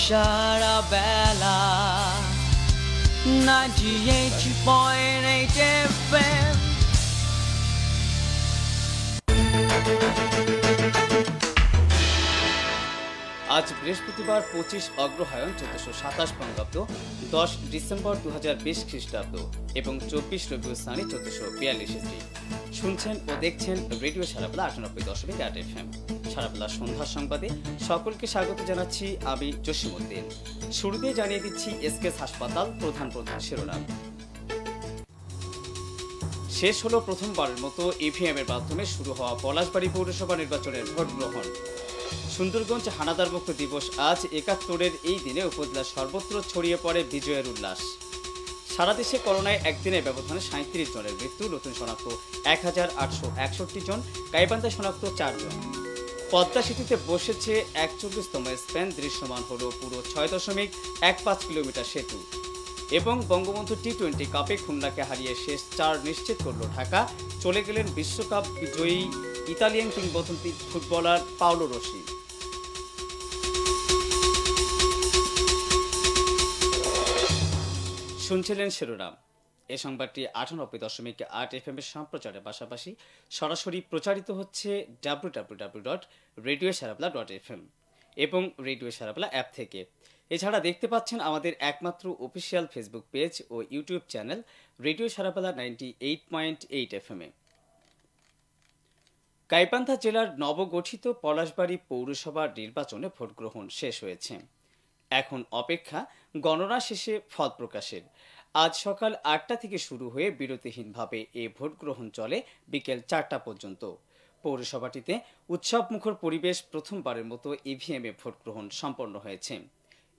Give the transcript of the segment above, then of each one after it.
সারা বেলা 98.8 FM আজ বৃহস্পতিবার 25 অগ্রহায়ণ 1427 বঙ্গাব্দ 10 ডিসেম্বর 2020 খ্রিস্টাব্দ এবং 24 রবিউল সানি 1442 ইসরি। শুনছেন ও দেখছেন রেডিও সারাবেলা 98.8 FM। সারাবেলা সন্ধ্যার সংবাদে সকলকে স্বাগত জানাচ্ছি আমি জসিমউদ্দিন। শুরুতে জানিয়ে দিচ্ছি এসকেএস হাসপাতাল প্রধান শিরোনাম। শেষ হলো প্রথমবারের মতো ইভিএম এর মাধ্যমে শুরু হওয়া পলাশবাড়ী পৌরসভা নির্বাচনের ভোট গ্রহণ। সুন্দরগঞ্জ হানাদার মুক্ত দিবস আজ ৭১-এর এই দিনে উপজেলার সর্বত্র ছড়িয়ে পড়ে বিজয়ের উল্লাস। সারা দেশে করোনায় একদিনের ব্যবধানে ৩৭ জনের মৃত্যু, নতুন শনাক্ত ১,৮৬১ জন, গাইবান্ধায় শনাক্ত ৪ জন। পদ্মা সেতুতে বসেছে ৪১তম স্প্যান, দৃশ্যমান হল পুরো ৬.১৫ কিলোমিটার সেতু। এবং বঙ্গবন্ধু টি-20 কাপে খুলনাকে হারিয়ে শেষ ৪ নিশ্চিত করল ঢাকা। চলে গেলেন বিশ্বকাপ বিজয়ী ইতালিয়ান কিংবদন্তি ফুটবলার পাওলো রসি। শুনছিলেন শিরোনাম। এই সংবাদটি ৯৮.৮ FM এর সম্প্রচারের পাশাপাশি সরাসরি প্রচারিত হচ্ছে www.radiosharabla.fm এবং রেডিও সারাবেলা অ্যাপ থেকে। এছাড়া দেখতে পাচ্ছেন আমাদের একমাত্র অফিসিয়াল ফেসবুক পেজ ও ইউটিউব চ্যানেল রেডিও সারাবেলা 98.8 FM এ। গাইবান্ধা জেলার নবগঠিত পলাশবাড়ী পৌরসভার নির্বাচনে ভোট গ্রহণ শেষ হয়েছে। এখন অপেক্ষা গণনা শেষে ফল প্রকাশের। আজ সকাল ৮টা থেকে শুরু হয়ে বিরতিহীনভাবে এই ভোট গ্রহণ চলে বিকেল ৪টা পর্যন্ত। পৌরসভাটিতে উৎসবমুখর পরিবেশ, প্রথমবারের মতো ইভিএম এ ভোট গ্রহণ সম্পন্ন হয়েছে।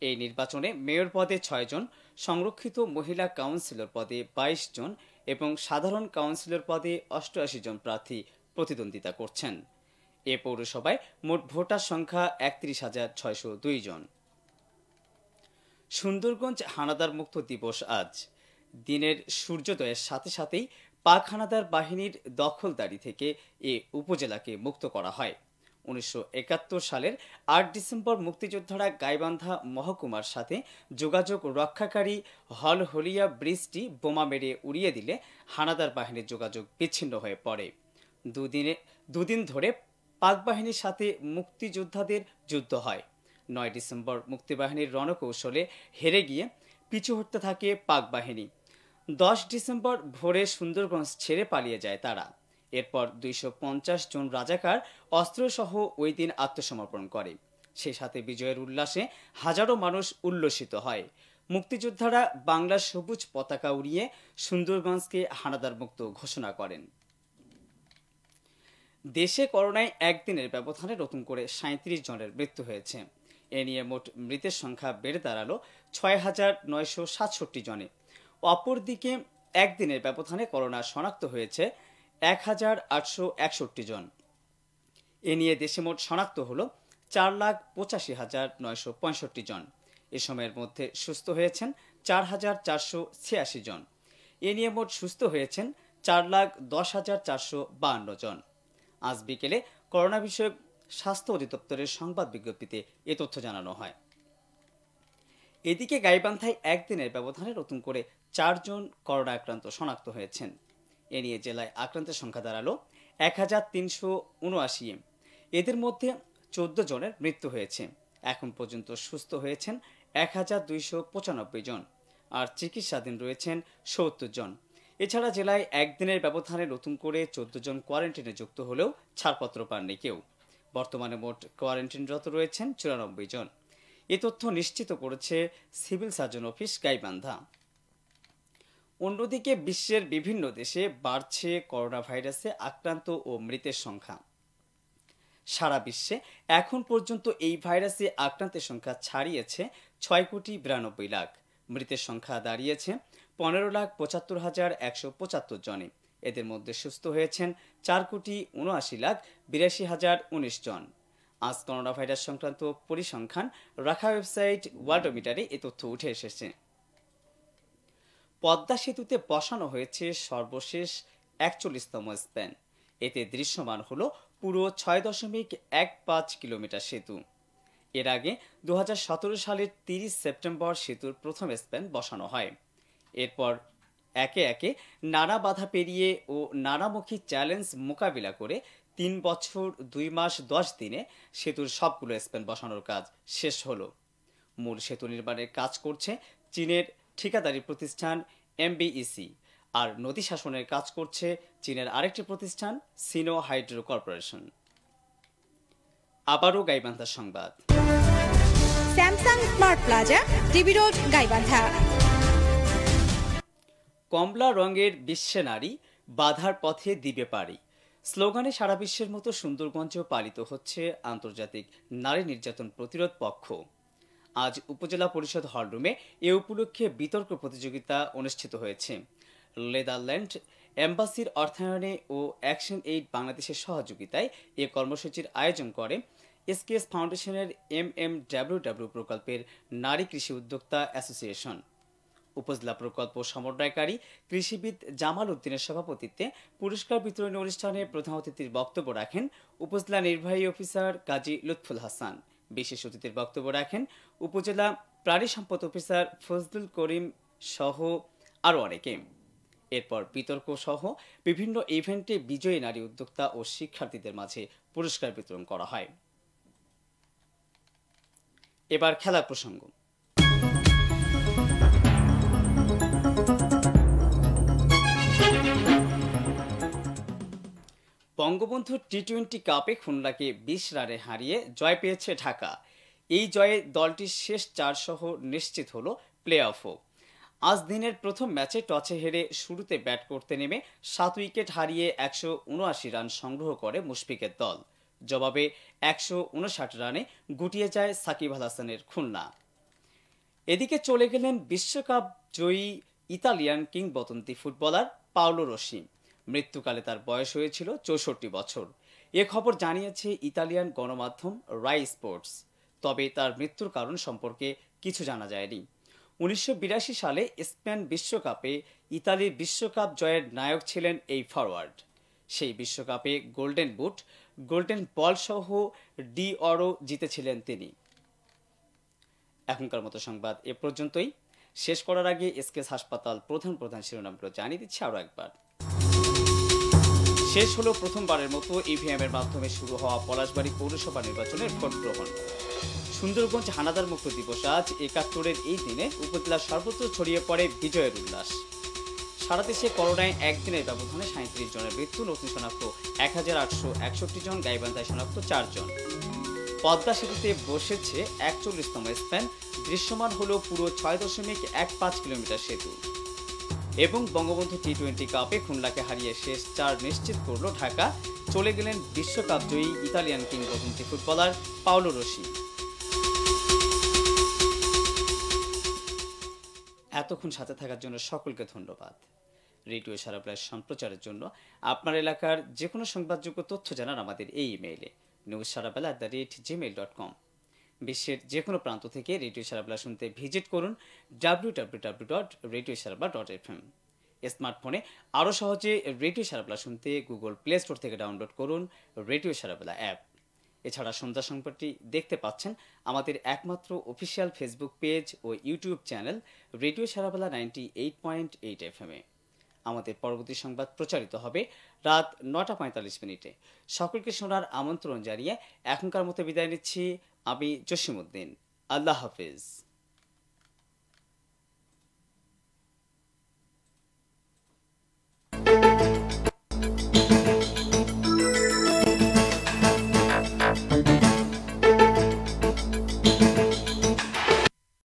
এই নির্বাচনে মেয়র পদে ৬ জন, সংরক্ষিত মহিলা কাউন্সিলর পদে ২২ জন এবং সাধারণ কাউন্সিলর পদে ৮৮ জন প্রার্থী প্রতিদ্বন্দ্বিতা করছেন। এ পৌরসভায় মোট ভোটার সংখ্যা ৩১,৬০২ জন। সুন্দরগঞ্জ হানাদার মুক্ত দিবস আজ। দিনের সূর্যোদয়ের সাথে সাথেই পাক হানাদার বাহিনীর দখলদারি থেকে এ উপজেলাকে মুক্ত করা হয়। ১৯৭১ সালের ৮ ডিসেম্বর মুক্তিযোদ্ধারা গাইবান্ধা মহকুমার সাথে যোগাযোগ রক্ষাকারী হলহলিয়া ব্রিজটি বোমা মেরে উড়িয়ে দিলে হানাদার বাহিনীর যোগাযোগ বিচ্ছিন্ন হয়ে পড়ে। দুদিন ধরে পাক বাহিনীর সাথে মুক্তিযোদ্ধাদের যুদ্ধ হয়। ৯ ডিসেম্বর মুক্তিবাহিনীর রণকৌশলে হেরে গিয়ে পিছু হটতে থাকে পাক বাহিনী। ১০ ডিসেম্বর ভোরে সুন্দরগঞ্জ ছেড়ে পালিয়ে যায় তারা। এরপর ২৫০ জন রাজাকার অস্ত্রসহ ওই দিন আত্মসমর্পণ করে। সেই সাথে বিজয়ের উল্লাসে হাজারো মানুষ উল্লসিত হয়। মুক্তিযোদ্ধারা বাংলার সবুজ পতাকা উড়িয়ে সুন্দরগঞ্জকে হানাদার মুক্ত ঘোষণা করেন। দেশে করোনায় একদিনের ব্যবধানে নতুন করে ৩৭ জনের মৃত্যু হয়েছে। এ নিয়ে মোট মৃতের সংখ্যা বেড়ে দাঁড়ালো ৬,৯৬৭ জনে। অপরদিকে একদিনের ব্যবধানে করোনা শনাক্ত হয়েছে ১,৮৬১ জন। এ নিয়ে দেশে মোট শনাক্ত হল ৪,৮৫,৯৬৫ জন। এ সময়ের মধ্যে সুস্থ হয়েছেন ৪,৪৮৬ জন। এ নিয়ে মোট সুস্থ হয়েছেন ৪,১০,৪৫২ জন। আজ বিকেলে করোনা বিষয়ক স্বাস্থ্য অধিদপ্তরের সংবাদ বিজ্ঞপ্তিতে এ তথ্য জানানো হয়। এদিকে গাইবান্ধায় একদিনের ব্যবধানে নতুন করে ৪ জন করোনা আক্রান্ত শনাক্ত হয়েছেন। এ নিয়ে জেলায় আক্রান্তের সংখ্যা দাঁড়ালো ১,৩৭৯। এদের মধ্যে ১৪ জনের মৃত্যু হয়েছে। এখন পর্যন্ত সুস্থ হয়েছেন ১,২৯৫ জন আর চিকিৎসাধীন রয়েছেন ৭০ জন। এছাড়া জেলায় একদিনের ব্যবধানে নতুন করে ১৪ জন কোয়ারেন্টিনে যুক্ত হলেও ছাড়পত্র পাননি কেউ। বর্তমানে মোট কোয়ারেন্টিনরত রয়েছেন ৯৪ জন। এ তথ্য নিশ্চিত করেছে সিভিল সার্জন অফিস গাইবান্ধা। অন্যদিকে বিশ্বের বিভিন্ন দেশে বাড়ছে করোনা ভাইরাসে আক্রান্ত ও মৃতের সংখ্যা। সারা বিশ্বে এখন পর্যন্ত এই ভাইরাসে আক্রান্তের সংখ্যা ছাড়িয়েছে ৬,৯২,০০,০০০। মৃতের সংখ্যা দাঁড়িয়েছে ১৫,৭৫,১৭৫ জনে। এদের মধ্যে সুস্থ হয়েছেন ৪,৭৯,৮২,০১৯ জন। আজ করোনা ভাইরাস সংক্রান্ত পরিসংখ্যান রাখা ওয়েবসাইট ওয়ার্ল্ডোমিটারে এ তথ্য উঠে এসেছে। পদ্মা সেতুতে বসানো হয়েছে সর্বশেষ ৪১তম স্প্যান। এতে দৃশ্যমান হল পুরো ৬.১৫ কিলোমিটার সেতু। এর আগে 2017 সালের 30 সেপ্টেম্বর সেতুর প্রথম স্প্যান বসানো হয়। এরপর একে একে নানা বাধা পেরিয়ে ও নানামুখী চ্যালেঞ্জ মোকাবিলা করে 3 বছর 2 মাস 10 দিনে সেতুর সবগুলো স্প্যান বসানোর কাজ শেষ হলো। মূল সেতু নির্মাণের কাজ করছে চীনের ঠিকাদারি প্রতিষ্ঠান এমবিইসি, আর নদী শাসনের কাজ করছে চীনের আরেকটি প্রতিষ্ঠান সিনো হাইড্রো কর্পোরেশন। আবারও গাইবান্ধার সংবাদ। Samsung smart plaza, TB road, Gaibandha. কমলা রঙের বিশ্বে নারী, বাধার পথে দিবে পারি স্লোগানে সারা বিশ্বের মতো সুন্দরগঞ্জেও পালিত হচ্ছে আন্তর্জাতিক নারী নির্যাতন প্রতিরোধ পক্ষ। আজ উপজেলা পরিষদ হলরুমে এ উপলক্ষে বিতর্ক প্রতিযোগিতা অনুষ্ঠিত হয়েছে। নেদারল্যান্ড এম্বাসির অর্থায়নে ও অ্যাকশন এইড বাংলাদেশের সহযোগিতায় এ কর্মসূচির আয়োজন করে এসকেএস ফাউন্ডেশনের MMWW প্রকল্পের নারী কৃষি উদ্যোক্তা অ্যাসোসিয়েশন। উপজেলা প্রকল্প সমন্বয়কারী কৃষিবিদ জামাল উদ্দিনের সভাপতিত্বে পুরস্কার বিতরণী অনুষ্ঠানে প্রধান অতিথির বক্তব্য রাখেন উপজেলা নির্বাহী অফিসার কাজী লুৎফুল হাসান। বিশেষ অতিথির বক্তব্য রাখেন উপজেলা প্রাণী সম্পদ অফিসার ফজলুল করিম সহ আরও অনেকে। এরপর বিতর্ক সহ বিভিন্ন ইভেন্টে বিজয়ী নারী উদ্যোক্তা ও শিক্ষার্থীদের মাঝে পুরস্কার বিতরণ করা হয়। এবার খেলার প্রসঙ্গ। বঙ্গবন্ধু টি-20 কাপে খুলনাকে 20 রানে হারিয়ে জয় পেয়েছে ঢাকা। এই জয়ে দলটির শেষ 4 সহ নিশ্চিত হল প্লে অফও। আজ দিনের প্রথম ম্যাচে টসে হেরে শুরুতে ব্যাট করতে নেমে 7 উইকেট হারিয়ে 179 রান সংগ্রহ করে মুশফিকের দল। জবাবে 159 রানে গুটিয়ে যায় সাকিব আল হাসানের খুলনা। এদিকে চলে গেলেন বিশ্বকাপ জয়ী ইতালিয়ান কিংবদন্তি ফুটবলার পাওলো রসি। মৃত্যুকালে তার বয়স হয়েছিল 64 বছর। এ খবর জানিয়েছে ইতালিয়ান গণমাধ্যম রাই স্পোর্টস। তবে তার মৃত্যুর কারণ সম্পর্কে কিছু জানা যায়নি। 1982 সালে স্পেন বিশ্বকাপে ইতালির বিশ্বকাপ জয়ের নায়ক ছিলেন এই ফরওয়ার্ড। সেই বিশ্বকাপে গোল্ডেন বুট, গোল্ডেন বল সহ ডি অরও জিতেছিলেন তিনি। এখনকার মতো সংবাদ এ পর্যন্তই। শেষ করার আগে এসকেএস হাসপাতাল প্রধান শিরোনামগুলো জানিয়ে দিচ্ছি আরও একবার। শেষ হলো প্রথমবারের মতো ইভিএম এর মাধ্যমে শুরু হওয়া পলাশবাড়ী পৌরসভা নির্বাচনের ভোট গ্রহণ। সুন্দরগঞ্জ হানাদার মুক্ত দিবস আজ 71-এর এই দিনে উপজেলার সর্বত্র ছড়িয়ে পড়ে বিজয়ের উল্লাস। সারা দেশে করোনায় একদিনের ব্যবধানে 37 জনের মৃত্যু, নতুন শনাক্ত 1861 জন, গাইবান্ধায় শনাক্ত 4 জন। পদ্মা সেতুতে বসেছে 41তম স্প্যান, দৃশ্যমান হলো পুরো 6.15 কিলোমিটার সেতু। এবং বঙ্গবন্ধু টি-20 কাপে খুলনাকে হারিয়ে শেষ 4 নিশ্চিত করল ঢাকা। চলে গেলেন বিশ্বকাপ জয়ী ইতালিয়ান কিংবদন্তি ফুটবলার পাওলো রসি। এতক্ষণ সাথে থাকার জন্য সকলকে ধন্যবাদ। রেডিও সারাপ্লাস সম্প্রচারের জন্য আপনার এলাকার যে কোনো সংবাদযোগ্য তথ্য জানান আমাদের এই ইমেইলে newsarabala@gmail.com। বিশ্বের যে কোনো প্রান্ত থেকে রেডিও সারাপ্লাস শুনতে ভিজিট করুন www.radiosarabala.fm। স্মার্টফোনে আরও সহজে রেডিও সারাপ্লাস শুনতে গুগল প্লে স্টোর থেকে ডাউনলোড করুন রেডিও সারাপ্লা অ্যাপ। এছাড়া সন্ধ্যা সংবাদটি দেখতে পাচ্ছেন আমাদের একমাত্র অফিসিয়াল ফেসবুক পেজ ও ইউটিউব চ্যানেল রেডিও সারাবেলা 98.8 FM-এ। আমাদের পরবর্তী সংবাদ প্রচারিত হবে রাত 9:45 সকলকে শোনার আমন্ত্রণ জানিয়ে এখনকার মতো বিদায় নিচ্ছি আমি জসিমউদ্দিন। আল্লাহ হাফেজ।